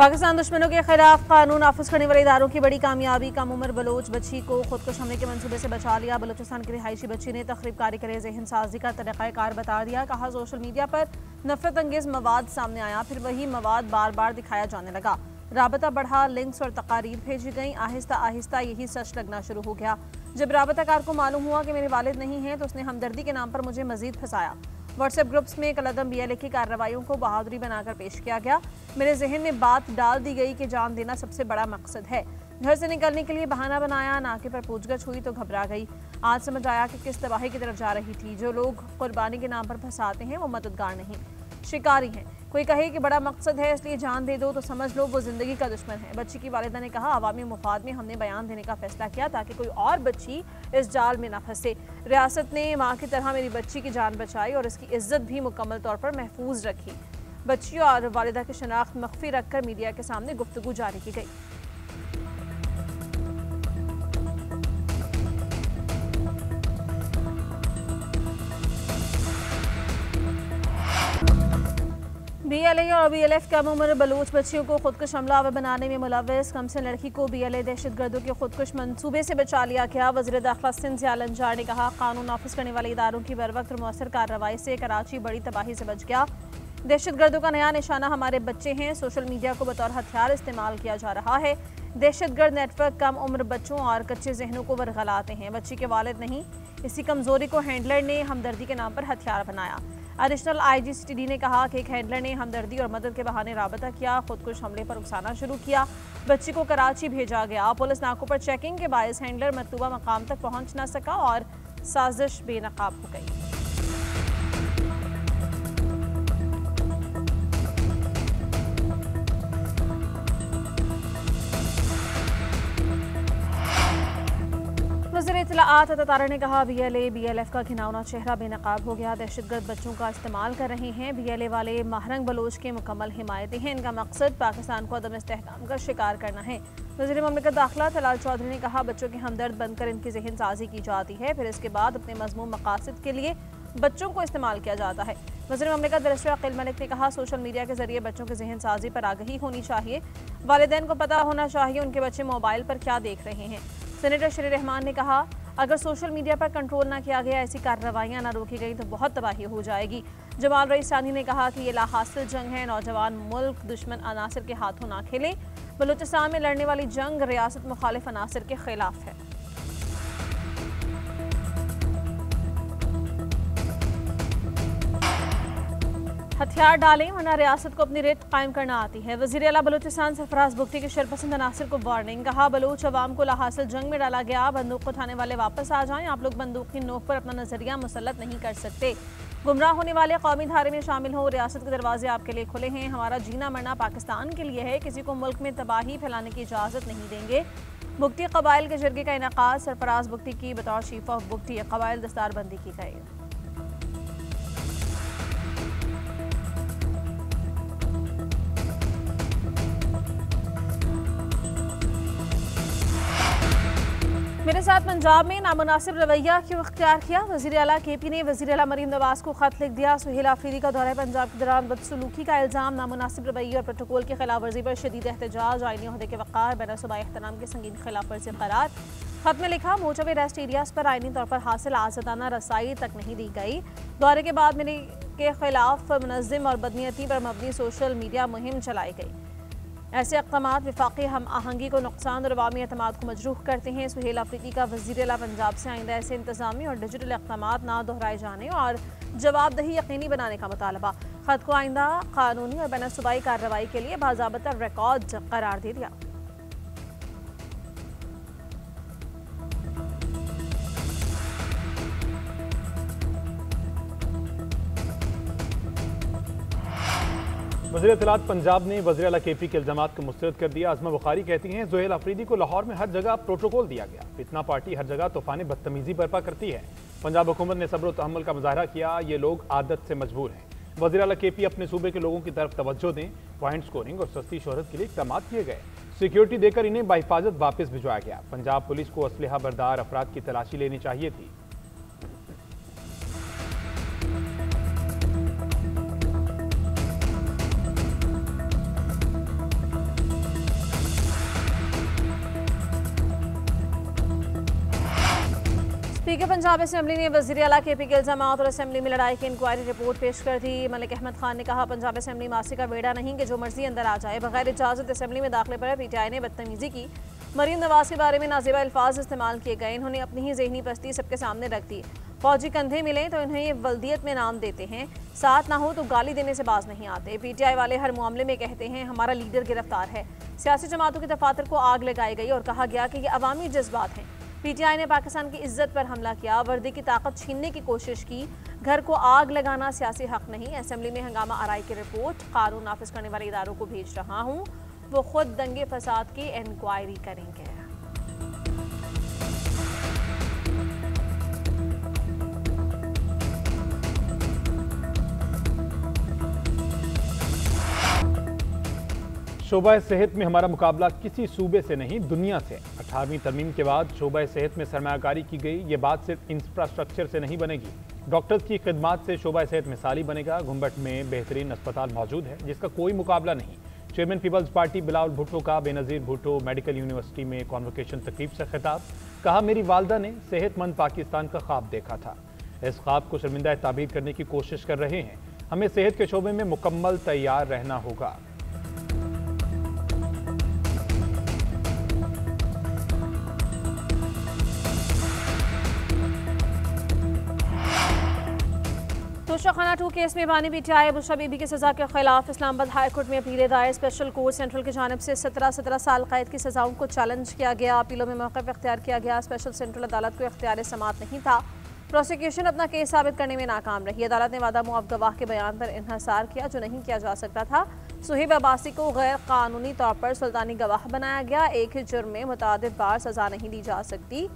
पाकिस्तान दुश्मनों के खिलाफ कानून नाफिज करने वाले इदारों की बड़ी कामयाबी। कम उम्र बलोच बच्ची को खुदकुश हमले के मंसूबे से बचा लिया। बलूचिस्तान की रिहायशी बच्ची ने तखरीबकारी करे जहन साजी का तरीक़ाकार बता दिया। कहा सोशल मीडिया पर नफरत अंगेज मवाद सामने आया, फिर वही मवाद बार बार दिखाया जाने लगा। राबता बढ़ा, लिंक्स और तकारीर भेजी गई। आहिस्ता आहिस्ता यही सच लगना शुरू हो गया। जब राबताकार को मालूम हुआ कि मेरे वालिद नहीं हैं तो उसने हमदर्दी के नाम पर मुझे मजीद फंसाया। व्हाट्सएप ग्रुप्स में कलदम BLA की कार्रवाइयों को बहादुरी बनाकर पेश किया गया। मेरे जहन में बात डाल दी गई कि जान देना सबसे बड़ा मकसद है। घर से निकलने के लिए बहाना बनाया, नाके पर पूछगछ हुई तो घबरा गई। आज समझ आया कि किस तबाही की तरफ जा रही थी। जो लोग कुर्बानी के नाम पर फंसाते हैं वो मददगार नहीं, शिकारी हैं। कोई कहे कि बड़ा मकसद है इसलिए जान दे दो तो समझ लो वो जिंदगी का दुश्मन है। बच्ची की वालिदा ने कहा, अवामी मुफाद में हमने बयान देने का फैसला किया ताकि कोई और बच्ची इस जाल में ना फंसे। रियासत ने माँ की तरह मेरी बच्ची की जान बचाई और इसकी इज्जत भी मुकम्मल तौर पर महफूज रखी। बच्ची और वालिदा की शनाख्त मख्फी रखकर मीडिया के सामने गुफ्तगू जारी की गई। BLA और BLF कम उम्र बलूच बच्चियों को खुदकुश हमलावर बनाने में मुलव्वस कमसिन लड़की को BLA दहशतगर्दों के खुदकुश मंसूबे से बचा लिया गया। वज़ीर दाखिला सिंध ज़िया लंजार ने कहा, कानून नाफिज करने वाले इदारों की बरवक्त और मौसर कार्रवाई से कराची बड़ी तबाही से बच गया। दहशतगर्दों का नया निशाना हमारे बच्चे हैं। सोशल मीडिया को बतौर हथियार इस्तेमाल किया जा रहा है। दहशतगर्द नेटवर्क कम उम्र बच्चों और कच्चे जहनों को वरगलाते हैं। बच्ची के वालिद नहीं, इसी कमजोरी को हैंडलर ने हमदर्दी के नाम पर हथियार बनाया। एडिशनल IG CTD ने कहा कि एक हैंडलर ने हमदर्दी और मदद के बहाने राबता किया, खुदकुश हमले पर उकसाना शुरू किया। बच्ची को कराची भेजा गया। पुलिस नाकों पर चेकिंग के बायस हैंडलर मतलूबा मकाम तक पहुंच न सका और साजिश बेनकाब हो गई। वज़ीर इत्तलाआत अता ने कहा, BLA BLF का घिनौना चेहरा बेनकाब हो गया। दहशतगर्द बच्चों का इस्तेमाल कर रहे हैं। BLA वाले महरंग बलोच के मुकम्मल हिमायती हैं। इनका मकसद पाकिस्तान को अदम इस्तेहकाम का शिकार करना है। वज़ीर ममलिकत दाखिला तलाल चौधरी ने कहा, बच्चों के हमदर्द बनकर इनकी जहन साजी की जाती है, फिर इसके बाद अपने मज़मूम मकासद के लिए बच्चों को इस्तेमाल किया जाता है। वज़ीर ममलिकत बैरिस्टर अकील मलिक ने कहा, सोशल मीडिया के जरिए बच्चों की जहन साजी पर आगही होनी चाहिए। वालिदैन को पता होना चाहिए उनके बच्चे मोबाइल पर क्या देख रहे हैं। सेनेटर शरीर रहमान ने कहा, अगर सोशल मीडिया पर कंट्रोल ना किया गया, ऐसी कार्रवाइयाँ ना रोकी गई तो बहुत तबाही हो जाएगी। जमाल रईसानी ने कहा कि ये लाहासिल जंग है, नौजवान मुल्क दुश्मन अनासर के हाथों ना खेले। बलूचिस्तान में लड़ने वाली जंग रियासत मुखालिफ अनासर के खिलाफ है। हथियार डालें वरना रियासत को अपनी रेत कायम करना आती है। वज़ीर आला बलूचिस्तान सरफराज बुगटी के शरपसंद अनासर को वार्निंग। कहा, बलूच अवाम को लाहासिल जंग में डाला गया। बंदूक उठाने वाले वापस आ जाएं। आप लोग बंदूक की नोक पर अपना नजरिया मुसल्लत नहीं कर सकते। गुमराह होने वाले कौमी धारे में शामिल हो। रियासत के दरवाजे आपके लिए खुले हैं। हमारा जीना मरना पाकिस्तान के लिए है। किसी को मुल्क में तबाही फैलाने की इजाज़त नहीं देंगे। बुगटी कबाइल के जरगे का इनेकाद सरफराज बुगटी की बतौर चीफ ऑफ बुगटी कबाइल दस्तारबंदी की गई। मेरे साथ पंजाब में नामुनासिब रवैया क्यों इख्तियार किया। वज़ीर आला KP ने वज़ीर आला मरीम नवाज को खत लिख दिया। सुहेल आफरीदी का दौरा पंजाब के दौरान बदसलूकी का इल्ज़ाम, नामुनासिब रवैये और प्रोटोकॉल की खिलाफ वर्जी पर शदीद एहतजाज, आईनी ओहदे के वक़ार, बैन-ए-सूबाई एहतराम की संगीन खिलाफ वर्जी करार। खत में लिखा, मोचवे रेस्ट एरियाज पर आईनी तौर पर हासिल आज़ादाना रसाई तक नहीं दी गई। दौरे के बाद मेरे के खिलाफ मुनज़्ज़म और बदनीयती पर मबनी सोशल मीडिया मुहिम चलाई गई। ऐसे इक़दामात वफ़ाक़ी हम आहंगी को नुकसान और अवामी एतमाद को मजरूह करते हैं। सुहेल आफरीदी का वज़ीर आला पंजाब से आइंदा ऐसे इंतज़ामी और डिजिटल इक़दामात ना दोहराए जाने और जवाबदही यकीनी बनाने का मुतालबा। खत को आइंदा कानूनी और बैन-ए-सूबाई कार्रवाई के लिए बाज़ाबता रिकॉर्ड करार दे दिया। वज़ीर इत्तलाआत पंजाब ने वज़ीर आला KP के इल्ज़ामात को मुस्तरद कर दिया। आज़मा बुखारी कहती हैं, सुहेल आफरीदी को लाहौर में हर जगह प्रोटोकॉल दिया गया। फितना पार्टी हर जगह तूफ़ान बदतमीज़ी बर्पा करती है। पंजाब हुकूमत ने सब्र और तहम्मुल का मुजाहरा किया। ये लोग आदत से मजबूर हैं। वज़ीर आला KP अपने सूबे के लोगों की तरफ तवज्जो दें। पॉइंट स्कोरिंग और सस्ती शोहरत के लिए इक़दाम किए गए। सिक्योरिटी देकर इन्हें बाहिफाजत वापस भिजवाया गया। पंजाब पुलिस को असलहा बरदार अफराद की तलाशी लेनी चाहिए थी। स्पीकर पंजाब असेंबली ने वज़ीर आला KP के इल्ज़ामात और असेंबली में लड़ाई की इंक्वायरी रिपोर्ट पेश कर दी। मलिक अहमद खान ने कहा, पंजाब असेंबली मासी का बेड़ा नहीं कि जो मर्जी अंदर आ जाए। बगैर इजाज़त असेंबली में दाखिले पर PTI ने बदतमीजी की। मरीम नवाज के बारे में नाज़ेबा अल्फाज इस्तेमाल किए गए। इन्होंने अपनी ही ज़हनी पस्ती सबके सामने रख दी। फौजी कंधे मिले तो इन्हें वल्दियत में नाम देते हैं, साथ ना हो तो गाली देने से बाज नहीं आते। PTI वाले हर मामले में कहते हैं हमारा लीडर गिरफ्तार है। सियासी जमातों के दफातर को आग लगाई गई और कहा गया कि ये अवामी जज्बात हैं। PTI ने पाकिस्तान की इज्जत पर हमला किया, वर्दी की ताकत छीनने की कोशिश की। घर को आग लगाना सियासी हक नहीं। असेंबली में हंगामा आराई की रिपोर्ट कानून नाफिज करने वाले इदारों को भेज रहा हूँ, वो खुद दंगे फसाद की इंक्वायरी करेंगे। शोबा सेहत में हमारा मुकाबला किसी सूबे से नहीं, दुनिया से। 18वीं तरमीम के बाद शोबा सेहत में सरमायाकारी की गई। ये बात सिर्फ इंफ्रास्ट्रक्चर से नहीं बनेगी, डॉक्टर्स की खिदमात से शोबा सेहत मिसाली बनेगा। घुंबट में बेहतरीन अस्पताल मौजूद है जिसका कोई मुकाबला नहीं। Chairman People's Party Bilawal Bhutto का बेनज़ीर भुट्टो मेडिकल यूनिवर्सिटी में कॉन्वोकेशन तकरीब से खिताब। कहा, मेरी वालदा ने सेहतमंद पाकिस्तान का ख्वाब देखा था। इस ख्वाब को शर्मिंदा ताबीर करने की कोशिश कर रहे हैं। हमें सेहत के शोबे में मुकम्मल तैयार रहना होगा। तोशाखाना 2 केस में बानी PTI बुशरा बीबी की सजा के खिलाफ इस्लामाबाद हाई कोर्ट में अपीलें दायर। स्पेशल कोर्ट सेंट्रल की जानिब से 17 साल कैद की सजाओं को चैलेंज किया गया। अपीलों में मौक़िफ़ इख्तियार किया गया। स्पेशल सेंट्रल अदालत को इख्तियार समात नहीं था। प्रोसिक्यूशन अपना केस साबित करने में नाकाम रही। अदालत ने वादा मुआफ़ गवाह के बयान पर इन्हसार किया जो नहीं किया जा सकता था। सुहेब अब्बासी को गैर कानूनी तौर पर सुल्तानी गवाह बनाया गया। एक ही जुर्म में मुतादिद बार सजा नहीं दी जा सकती।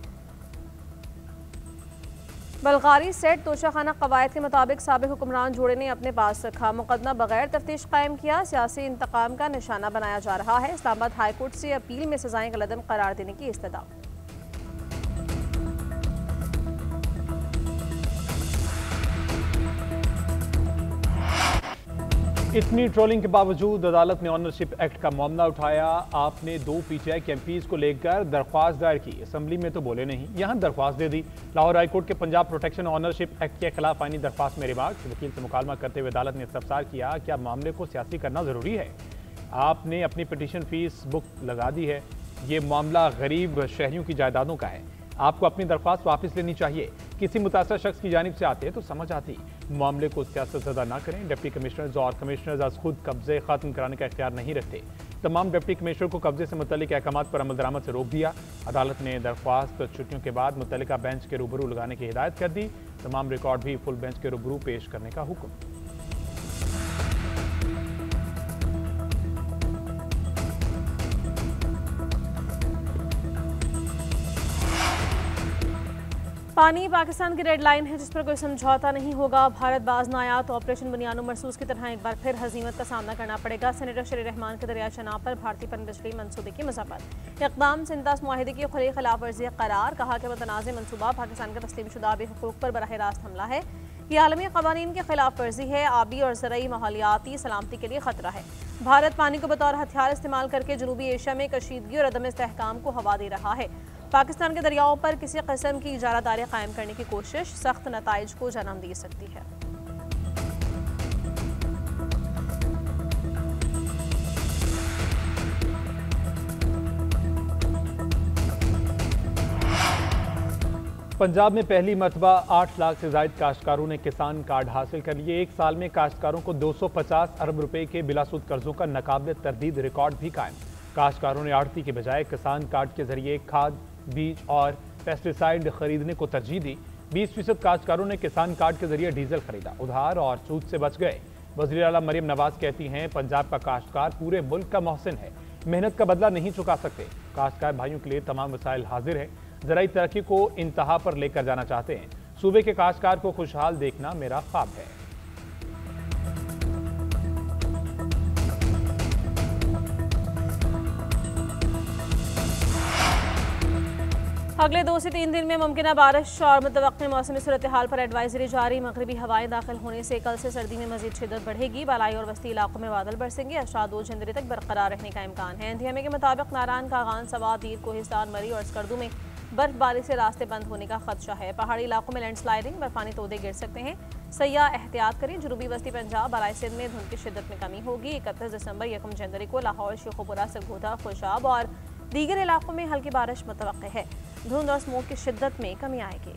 बलगारी सेट तोशाखाना कवायद के मुताबिक साबिक हुक्मरान जोड़े ने अपने पास रखा। मुकदमा बगैर तफ्तीश कायम किया। सियासी इंतकाम का निशाना बनाया जा रहा है। इस्लामाबाद हाई कोर्ट से अपील में सजाएं गलदम करार देने की इस्तदा। इतनी ट्रोलिंग के बावजूद अदालत ने ऑनरशिप एक्ट का मामला उठाया। आपने 2 PTI के MPs को लेकर दरख्वास्त दायर की, असेंबली में तो बोले नहीं, यहाँ दरख्वास्त दे दी। लाहौर हाई कोर्ट के पंजाब प्रोटेक्शन ऑनरशिप एक्ट के खिलाफ आईनी दरख्वास्त में रिमार्क्स। वकील से मुकालमा करते हुए अदालत ने इस्तफसार किया, क्या मामले को सियासी करना ज़रूरी है? आपने अपनी पिटीशन फीस बुक लगा दी है। ये मामला गरीब शहरियों की जायदादों का है। आपको अपनी दरख्वास्त वापस लेनी चाहिए। किसी मुतासर शख्स की जानिब से आते तो समझ आती। मामले को सियासतज़दा ना करें। डिप्टी कमिश्नर्स और कमिश्नर्स आज खुद कब्जे खत्म कराने का इख्तियार नहीं रखते। तमाम डिप्टी कमिश्नर को कब्जे से मुतल्लिक अहकामात पर अमल दरामद से रोक दिया। अदालत ने दरख्वास्त छुट्टियों के बाद मुतल्लिका बेंच के रूबरू लगाने की हिदायत कर दी। तमाम रिकॉर्ड भी फुल बेंच के रूबरू पेश करने का हुक्म। पानी पाकिस्तान की रेड लाइन है जिस पर कोई समझौता नहीं होगा। भारत बाज ना आया तो ऑपरेशन बनियानो मरसूस की तरह एक बार फिर हजीमत का सामना करना पड़ेगा। सेनेटर शरीर रहमान के दरिया चनाब पर भारतीय पनबिजली मनसूबे की मज़म्मत। इक़दाम सिंतास मुआहिदे की खुली खिलाफ वर्जी करार। कहा कि मुतनाज़ मनसूबा पाकिस्तान का तस्लीम शुदा भी हुकूक पर बराह रास्त हमला है। ये आलमी क़वानीन के खिलाफ वर्जी है। आबी और ज़रई माहौलियाती सलामती के लिए खतरा है। भारत पानी को बतौर हथियार इस्तेमाल करके जनूबी एशिया में कशीदगी और अदम इस्तेहकाम को हवा दे रहा है। पाकिस्तान के दरियाओं पर किसी किस्म की इजारादारी कायम करने की कोशिश सख्त नताइज को जन्म दे सकती है। पंजाब में पहली मरतबा 8 लाख से जायद काश्तकारों ने किसान कार्ड हासिल कर लिए। एक साल में काश्तकारों को 250 अरब रुपए के बिलासूद कर्जों का नाकाबिल तरदीद रिकॉर्ड भी कायम। काश्तकारों ने आड़ती के बजाय किसान कार्ड के जरिए खाद, बीज और पेस्टिसाइड खरीदने को तरजीह दी। 20% काश्तकारों ने किसान कार्ड के जरिए डीजल खरीदा, उधार और सूद से बच गए। वज़ीर आला मरीम नवाज कहती हैं, पंजाब का काश्तकार पूरे मुल्क का मोहसिन है, मेहनत का बदला नहीं चुका सकते। काश्तकार भाइयों के लिए तमाम वसाइल हाजिर है। ज़राई तरक्की को इंतहा पर लेकर जाना चाहते हैं। सूबे के काश्तकार को खुशहाल देखना मेरा ख्वाब है। अगले 2 से 3 दिन में मुमकिन बारिश और मुतवक्किल मौसमी सूरत हाल पर एडवाइजरी जारी। मगरबी हवाएं दाखिल होने से कल से सर्दी में मजीद शिद्दत बढ़ेगी। बालाई और वस्ती इलाकों में बादल बरसेंगे। अशरा 2 जनवरी तक बरकरार रहने का इम्कान है। एनडीएमए के मुताबिक नारायण, कागान, सवा, दीर, कोहिस्तान, मरी और स्कर्दू में बर्फबारी से रास्ते बंद होने का खदशा है। पहाड़ी इलाकों में लैंडस्लाइडिंग, बर्फानी तोदे गिर सकते हैं। सयाह एहतियात करें। जनूबी वस्ती पंजाब, बराई सिंध में धुंध की शिद्दत में कमी होगी। 31 दिसंबर 1 जनवरी को लाहौर, शेखुपुरा, सरगोधा, खुशाब और दीगर इलाकों में हल्की बारिश मुतवक्किल है। धुंध और स्मोक की शिद्दत में कमी आएगी।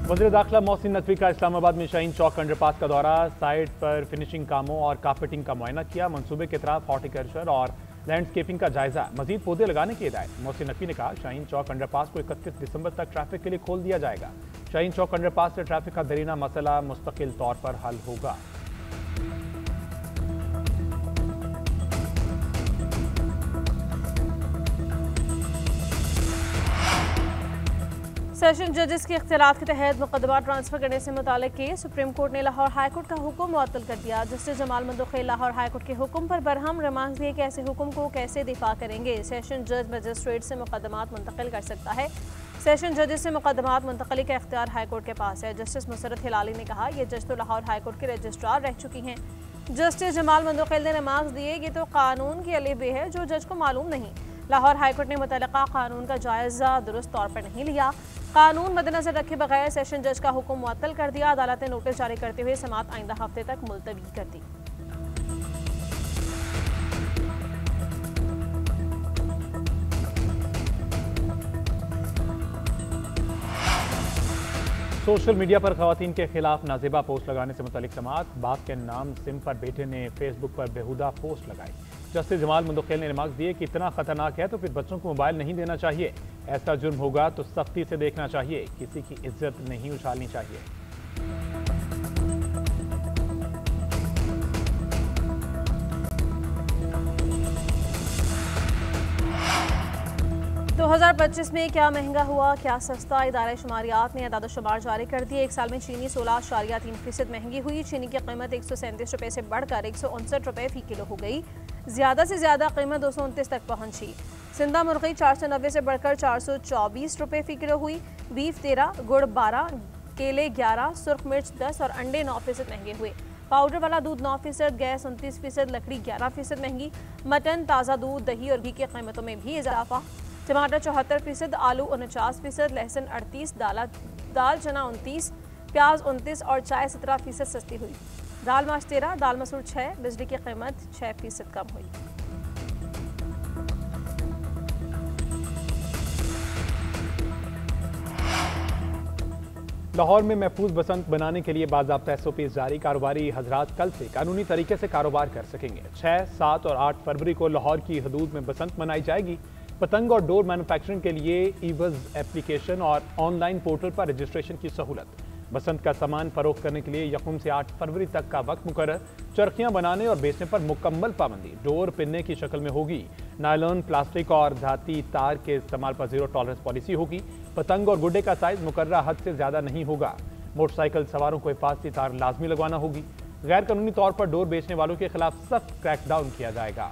वज़ीर दाखिला मोहसिन नकवी का इस्लामाबाद में शाहीन चौक अंडरपास का दौरा, साइट पर फिनिशिंग कामों और कारपेटिंग का मुआयना किया। मंसूबे के तहत हॉर्टिकल्चर और लैंडस्केपिंग का जायजा, मजीद पौधे लगाने की हिदायत। मोहसिन नकवी ने कहा शाहीन चौक अंडरपास को 31 दिसंबर तक ट्रैफिक के लिए खोल दिया जाएगा। शाहीन चौक अंडरपास से ट्रैफिक का दरीना मसला मुस्तकिल तौर पर हल होगा। सेशन जजेस के इख्तियारात के तहत मुकदमा ट्रांसफर करने से मुतालिक केस सुप्रीम कोर्ट ने लाहौर हाईकोर्ट का हुक्म मुअत्तल कर दिया। जस्टिस जमाल मंदोखेल लाहौर हाईकोर्ट के हुक्म पर बरहम रिमांड दिए कि ऐसे हुक्म को कैसे दिफा करेंगे। सेशन जज मजिस्ट्रेट से मुकदमात मुंतकिल कर सकता है। सेशन जजेस से मुकदमात मुंतकली का इख्तियार हाईकोर्ट के पास है। जस्टिस मुसरत हिलाली ने कहा यह जज तो लाहौर हाईकोर्ट के रजिस्ट्रार रह चुकी हैं। जस्टिस जमाल मंदोखेल ने रिमार्क्स दिए ये तो कानून की अली बे है जो जज को मालूम नहीं। लाहौर हाईकोर्ट ने मुतल्लिका कानून का जायजा दुरुस्त तौर पर नहीं लिया। कानून मद्देनजर रखे बगैर सेशन जज का हुक्म मुअत्तल कर दिया। अदालत ने नोटिस जारी करते हुए समाअत आइंदा हफ्ते तक मुलतवी कर दी। सोशल मीडिया पर खवातीन के खिलाफ नाजेबा पोस्ट लगाने से मुतालिक समाअत, बाप के नाम सिम पर बेटे ने फेसबुक पर बेहुदा पोस्ट लगाई। जस्टिस जमाल मंदोखेल ने रिमार्क दिए कि इतना खतरनाक है तो फिर बच्चों को मोबाइल नहीं देना चाहिए। ऐसा जुर्म होगा तो सख्ती से देखना चाहिए, किसी की इज्जत नहीं उछालनी चाहिए। तो 2025 में क्या महंगा हुआ क्या सस्ता, इदारे शुमारियात ने अदाद शुमार जारी कर दिए। एक साल में चीनी 16.3% महंगी हुई। चीनी की कीमत 137 रुपये से बढ़कर 159 रुपये फी किलो हो गई। ज़्यादा से ज़्यादा कीमत 229 तक पहुंची। सिंधा मुर्गी 490 से बढ़कर 424 रुपये फी किलो हुई। बीफ 13, गुड़ 12, केले 11, सुर्ख मिर्च 10 और अंडे 9% महंगे हुए। पाउडर वाला दूध 9%, गैस 29%, लकड़ी 11% महंगी। मटन, ताज़ा दूध, दही और घी की कीमतों में भी इजाफा। टमाटर 74%, आलू 49%, लहसुन 38%, दाल चना 29%, प्याज 29% और चाय 17% सस्ती हुई। दाल माश 13, दाल मसूर 6, बिजली की कीमत 6% कम हुई। लाहौर में महफूज बसंत बनाने के लिए बाज़ाब्ता SOPs जारी। कारोबारी हजरात कल से कानूनी तरीके से कारोबार कर सकेंगे। 6, 7 और 8 फरवरी को लाहौर की हदूद में बसंत मनाई जाएगी। पतंग और डोर मैन्युफैक्चरिंग के लिए ईवज़ एप्लीकेशन और ऑनलाइन पोर्टल पर रजिस्ट्रेशन की सहूलत। बसंत का सामान फरोख्त करने के लिए 1 से 8 फरवरी तक का वक्त मुकर्रर। चरखियां बनाने और बेचने पर मुकम्मल पाबंदी। डोर पिन्ने की शक्ल में होगी। नायलॉन, प्लास्टिक और धाती तार के इस्तेमाल पर 0 टॉलरेंस पॉलिसी होगी। पतंग और गुड्डे का साइज मुकर्ररा हद से ज़्यादा नहीं होगा। मोटरसाइकिल सवारों को हिफाजती तार लाजमी लगवाना होगी। गैर कानूनी तौर पर डोर बेचने वालों के खिलाफ सख्त क्रैकडाउन किया जाएगा।